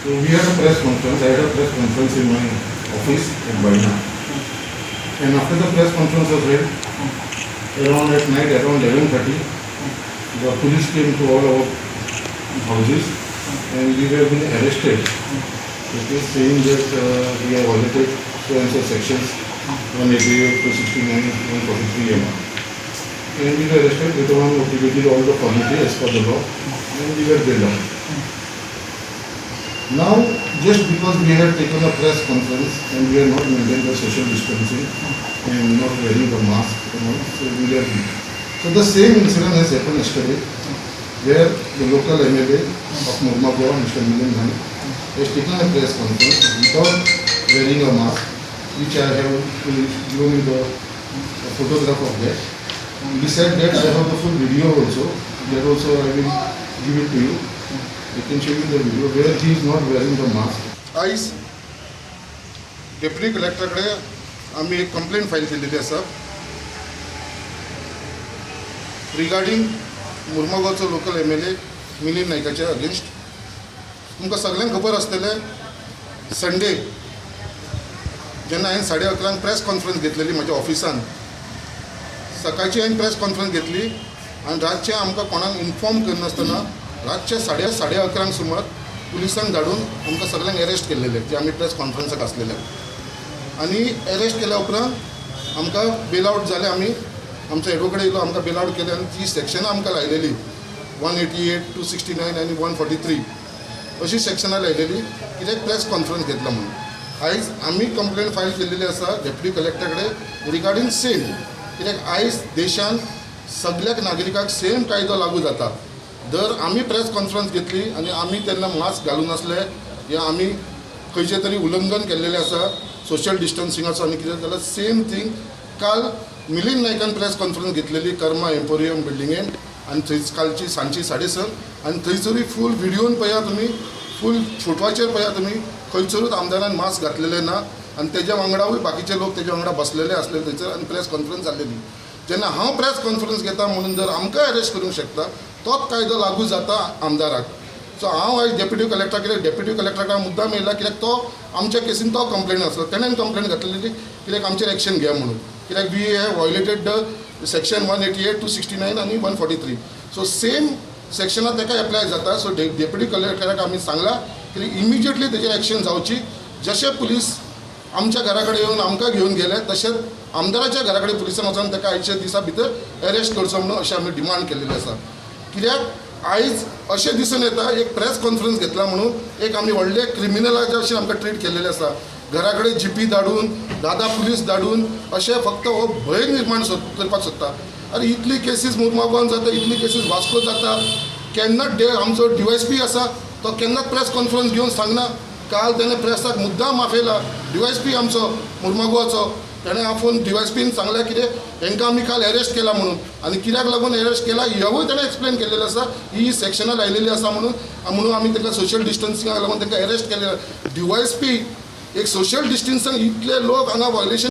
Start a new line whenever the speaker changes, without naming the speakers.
So we had a press conference. I had a press conference in my office in Baina. And after the press conference was held, around at night, around 11:30, the police came to all our houses and we were being arrested. It is saying that we have violated so and so sections 188, 269, 143 MR. And we were arrested with one did all the formality as per the law and we were bailed out. Now, just because we had taken a press conference and we are not maintaining the social distancing and not wearing the mask, so we are. So the same incident has happened yesterday, where the local MLA of Murmagoa, Mr. Milind Dhani, has taken a press conference without wearing a mask, which I have given you the photograph of that. He said that I have the full video also. That also I will give it to you. I can show you the video where he is not wearing the mask. आयज deputy कलेक्टरकडे आम्ही एक complaint file केलेली आसा regarding मुर्मागांवचो local MLA Milind नायकाच्या against. तुमकां सगळ्यांक खबर आसतलें संडे जेन्ना हांवें 11:30 प्रेस कॉन्फरन्स घेतलेली म्हज्या ऑफिसान. सकाळची हांवें प्रेस कॉन्फरन्स घेतली आनी रातचें आमकां कोणाक इन्फॉर्म करनासतना रातचे 11:30 सुमार पुलिसांक धाडून आमकां सगळ्यांक अरेस्ट केल्लेले जे आमी प्रेस कॉन्फरन्साक आसलेले. आनी अरेस्ट केल्या उपरांत आमकां बेल आउट जाले. आमी आमच्या एडवोकेट येयलो, आमकां बेल आउट केले आनी ती सेक्शनां आमकां लायलेली 188, 269 आनी 143 अशी सेक्शनां लायलेली कित्याक प्रेस कॉन्फरन्स घेतला म्हणून. आयज आमी कंप्लेंट फायल केल्लेली आसा डेप्युटी कलेक्टर कडेन रिगार्डींग सेम, कित्याक आयज देशांत सगळ्याक नागरिकाक सेम कायदो लागू जाता. जर आमी प्रेस कॉन्फरन्स घेतली आनी आमी तेन्ना मास्क घालून आसले या आमी खंयचे तरी उल्लंघन केल्लेलें आसा सोशल डिस्टन्सिंगाचो आनी कितें जाल्यार सेम थिंग काल मिलिंद नायकान प्रेस कॉन्फरन्स घेतलेली कर्मा एम्पोरियम बिल्डिंगेन आनी थंय कालची सांजची 6:30 आनी थंयसरूय फूल व्हिडिओन पळया तुमी, फूल फोटवाचेर पळया तुमी, खंयसरूच आमदारान मास्क घातलेलें ना आनी तेज्या वांगडावूय बाकीचे लोक तेज्या वांगडा बसलेले आसले थंयसर आनी प्रेस कॉन्फरन्स जाल्लेली. जेन्ना हांव प्रेस कॉन्फरन्स घेता म्हणून जर आमकां अरेस्ट करूंक शकता तोच कायदो लागू जाता आमदाराक. सो हांव आयज डेप्युटी कलेक्टराक मुद्दाम येयला कित्याक तो आमच्या केसीन तो कंप्लेंट आसलो. तेणेन कंप्लेंट घातलेली कित्याक आमचेर एक्शन घ्या म्हणून, कित्याक we have violated the section 188, 269 आनी 143. सो सेम सेक्शनां ताका एप्लाय जाता. सो डेप्युटी कलेक्टराक आमी सांगला की इमिजिएटली तेजेर एक्शन जावची. जशे पुलीस आमच्या घरा कडेन येवन आमकां घेवन गेले तशेंच आमदाराच्या घरा कडेन पुलिसान वचून ताका आयच्या दिसा भितर अरेस्ट करचो म्हणून अशें आमी डिमांड केल्लेली आसा. कित्याक आयज अशें दिसून येता एक प्रेस कॉन्फरन्स घेतला म्हणून एक आमी व्हडले क्रिमिनलाचे अशें आमकां ट्रीट केल्लेलें आसा. घरा कडेन जीपी धाडून दादा पुलीस धाडून अशें फक्त हो भंय निर्माण करपाक सोदता. अरे इतली केसीस मुर्मागांवान जाता, इतली केसीस वास्को जाता, केन्नाच आमचो DYSP आसा तो केन्नाच प्रेस कॉन्फरन्स घेवन सांगना. काल ताणें प्रेसाक मुद्दाम माफयला. DYSP आमचो मुर्मागांवचो ताणें आफोवन DYSPन सांगलें कितें हांकां आमी काल अरेस्ट केला म्हणून आनी कित्याक लागून अरेस्ट केला हेवूय ताणें एक्सप्लेन केल्लेलें आसा. ही सेक्शनां लायलेली आसा म्हणून आमी ताका सोशल डिस्टन्सिंगाक लागून तांकां अरेस्ट केलें. DYSP एक सोशल डिस्टन्सिंग इतले लोक हांगा वायलेशन